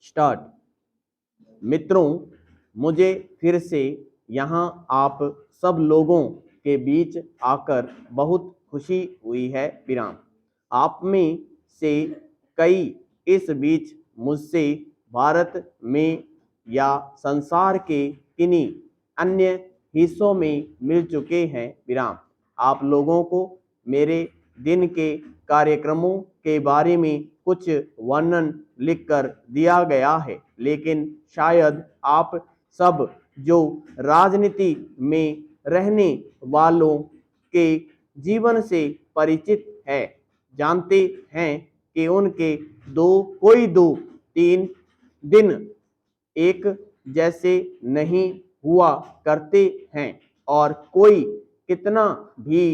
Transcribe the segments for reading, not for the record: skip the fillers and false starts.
Start. मित्रों, मुझे फिर से यहाँ आप सब लोगों के बीच आकर बहुत खुशी हुई है। विराम। आप में से कई इस बीच मुझसे भारत में या संसार के किन्हीं अन्य हिस्सों में मिल चुके हैं। विराम। आप लोगों को मेरे दिन के कार्यक्रमों के बारे में कुछ वर्णन लिखकर दिया गया है, लेकिन शायद आप सब जो राजनीति में रहने वालों के जीवन से परिचित है, जानते हैं कि उनके कोई दो तीन दिन एक जैसे नहीं हुआ करते हैं और कोई कितना भी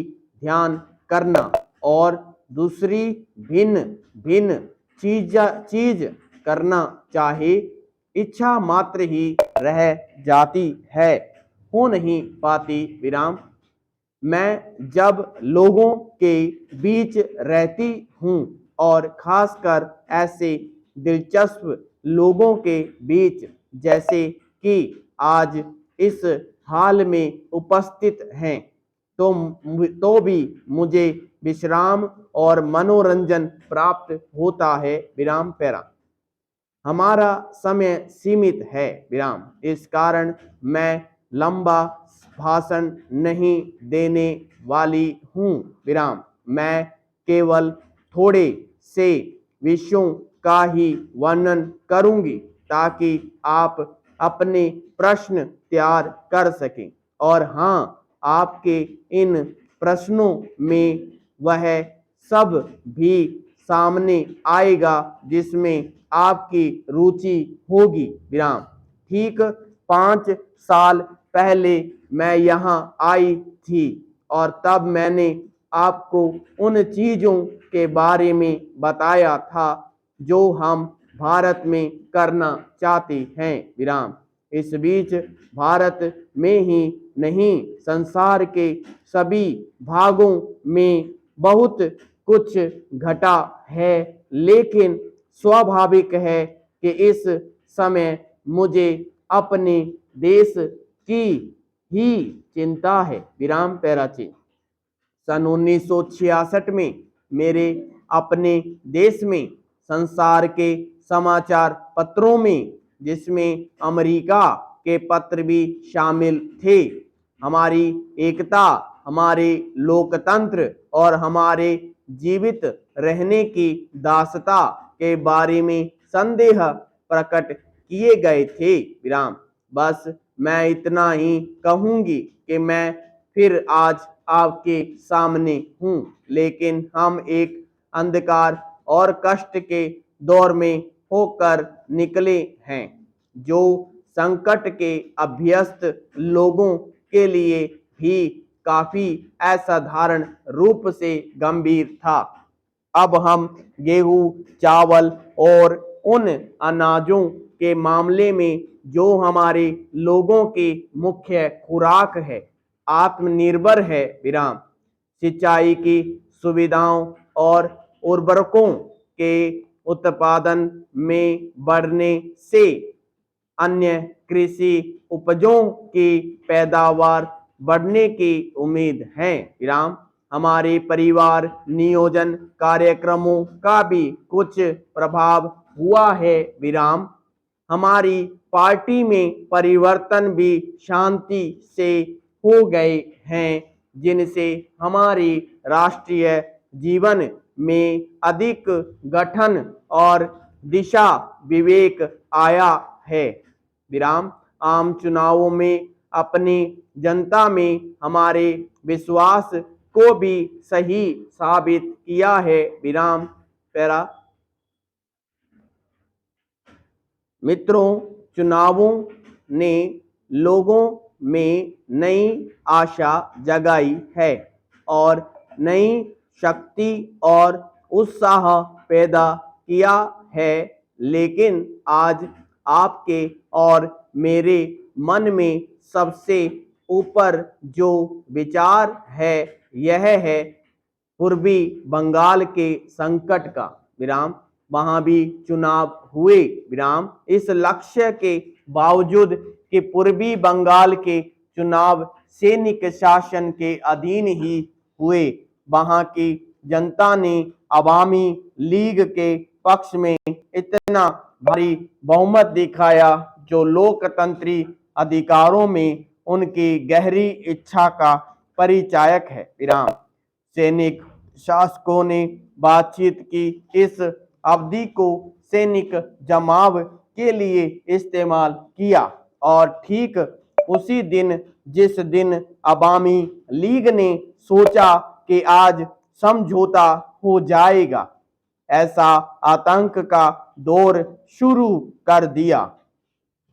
ध्यान करना और दूसरी भिन्न भिन्न चीज करना चाहे, इच्छा मात्र ही रह जाती है, हो नहीं पाती। विराम। मैं जब लोगों के बीच रहती हूँ और खासकर ऐसे दिलचस्प लोगों के बीच जैसे कि आज इस हाल में उपस्थित हैं, तो भी मुझे विश्राम और मनोरंजन प्राप्त होता है। विराम पैरा। हमारा समय सीमित है। विराम। इस कारण मैं लंबा भाषण नहीं देने वाली हूँ। विराम। मैं केवल थोड़े से विषयों का ही वर्णन करूंगी ताकि आप अपने प्रश्न तैयार कर सकें। और हाँ, आपके इन प्रश्नों में वह सब भी सामने आएगा जिसमें आपकी रुचि होगी। विराम। ठीक 5 साल पहले मैं यहाँ आई थी और तब मैंने आपको उन चीजों के बारे में बताया था जो हम भारत में करना चाहते हैं। विराम। इस बीच भारत में ही नहीं, संसार के सभी भागों में बहुत कुछ घटा है, लेकिन स्वाभाविक है कि इस समय मुझे अपने देश की ही चिंता है। विराम पैराची। सन 1966 में मेरे अपने देश में संसार के समाचार पत्रों में, जिसमें अमेरिका के पत्र भी शामिल थे, हमारी एकता, हमारे लोकतंत्र और हमारे जीवित रहने की दासता के बारे में संदेह प्रकट किए गए थे। विराम। बस मैं इतना ही कहूंगी कि मैं फिर आज आपके सामने हूँ, लेकिन हम एक अंधकार और कष्ट के दौर में होकर निकले हैं, जो संकट के अभ्यस्त लोगों के लिए भी काफी असाधारण रूप से गंभीर था। अब हम गेहूं, चावल और उन अनाजों के मामले में जो हमारे लोगों की मुख्य खुराक है, आत्मनिर्भर है। विराम। सिंचाई की सुविधाओं और उर्वरकों के उत्पादन में बढ़ने से अन्य कृषि उपजों की पैदावार बढ़ने की उम्मीद है। विराम। हमारे परिवार नियोजन कार्यक्रमों का भी कुछ प्रभाव हुआ है। विराम। हमारी पार्टी में परिवर्तन भी शांति से हो गए हैं, जिनसे हमारी राष्ट्रीय जीवन में अधिक गठन और दिशा विवेक आया है। विराम। आम चुनावों में अपनी जनता में हमारे विश्वास को भी सही साबित किया है। विराम पैरा। मित्रों, चुनावों ने लोगों में नई आशा जगाई है और नई शक्ति और उत्साह पैदा किया है, लेकिन आज आपके और मेरे मन में सबसे ऊपर जो विचार है, यह है पूर्वी बंगाल के संकट का। विराम। वहां भी चुनाव हुए विराम। इस लक्ष्य के बावजूद कि पूर्वी बंगाल के चुनाव सैनिक शासन के अधीन ही हुए, वहां की जनता ने अवामी लीग के पक्ष में इतना भारी बहुमत दिखाया जो लोकतंत्री अधिकारों में उनकी गहरी इच्छा का परिचायक है विराम। सैनिक शासकों ने बातचीत की इस अवधि को सैनिक जमाव के लिए इस्तेमाल किया और ठीक उसी दिन जिस दिन अवामी लीग ने सोचा कि आज समझौता हो जाएगा, ऐसा आतंक का दौर शुरू कर दिया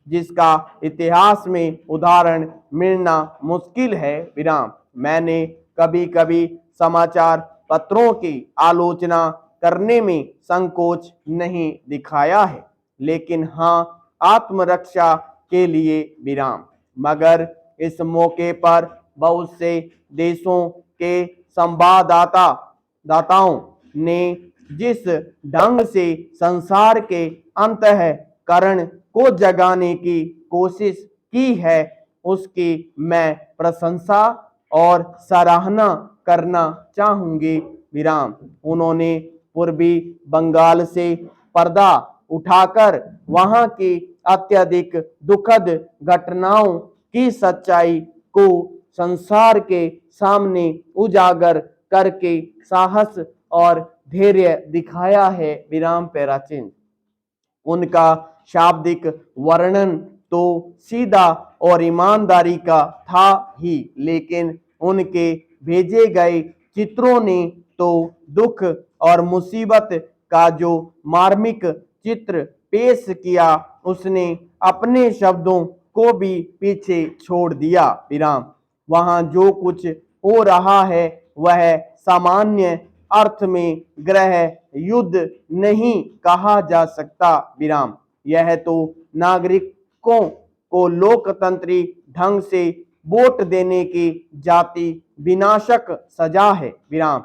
जिसका इतिहास में उदाहरण मिलना मुश्किल है विराम। मैंने कभी कभी समाचार पत्रों की आलोचना करने में संकोच नहीं दिखाया है, लेकिन हाँ, आत्मरक्षा के लिए विराम। मगर इस मौके पर बहुत से देशों के संवाददाताओं ने जिस ढंग से संसार के अंतःकरण को जगाने की कोशिश की है, उसकी मैं प्रशंसा और सराहना करना चाहूंगी विराम। उन्होंने पूर्वी बंगाल से पर्दा उठाकर वहां की अत्यधिक दुखद घटनाओं की सच्चाई को संसार के सामने उजागर करके साहस और धैर्य दिखाया है विराम पेराचिन। उनका शाब्दिक वर्णन तो सीधा और ईमानदारी का था ही, लेकिन उनके भेजे गए चित्रों ने तो दुख और मुसीबत का जो मार्मिक चित्र पेश किया, उसने अपने शब्दों को भी पीछे छोड़ दिया विराम। वहां जो कुछ हो रहा है वह सामान्य अर्थ में गृह युद्ध नहीं कहा जा सकता विराम। यह तो नागरिकों को लोकतंत्री ढंग से वोट देने की जाति विनाशक सजा है विराम।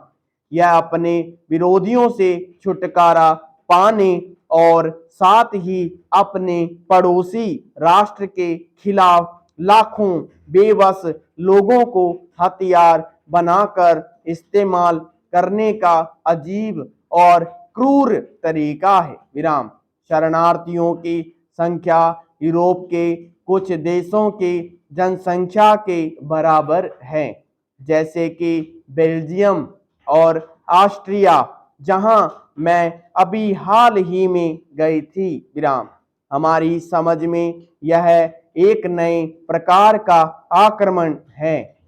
यह अपने विरोधियों से छुटकारा पाने और साथ ही अपने पड़ोसी राष्ट्र के खिलाफ लाखों बेबस लोगों को हथियार बनाकर इस्तेमाल करने का अजीब और क्रूर तरीका है विराम। शरणार्थियों की संख्या यूरोप के कुछ देशों की जनसंख्या के बराबर है, जैसे कि बेल्जियम और ऑस्ट्रिया, जहां मैं अभी हाल ही में गई थी विराम। हमारी समझ में यह एक नए प्रकार का आक्रमण है।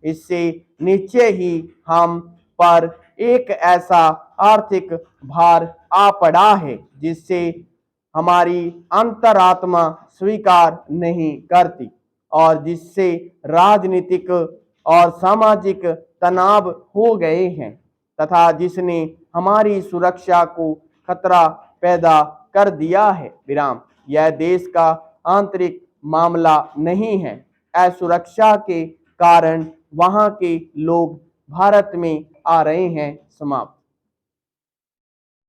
इससे निश्चय ही हम पर एक ऐसा आर्थिक भार आ पड़ा है जिससे हमारी अंतरात्मा स्वीकार नहीं करती और जिससे राजनीतिक और सामाजिक तनाव हो गए हैं तथा जिसने हमारी सुरक्षा को खतरा पैदा कर दिया है विराम। यह देश का आंतरिक मामला नहीं है। असुरक्षा के कारण वहां के लोग भारत में आ रहे हैं। समाप्त।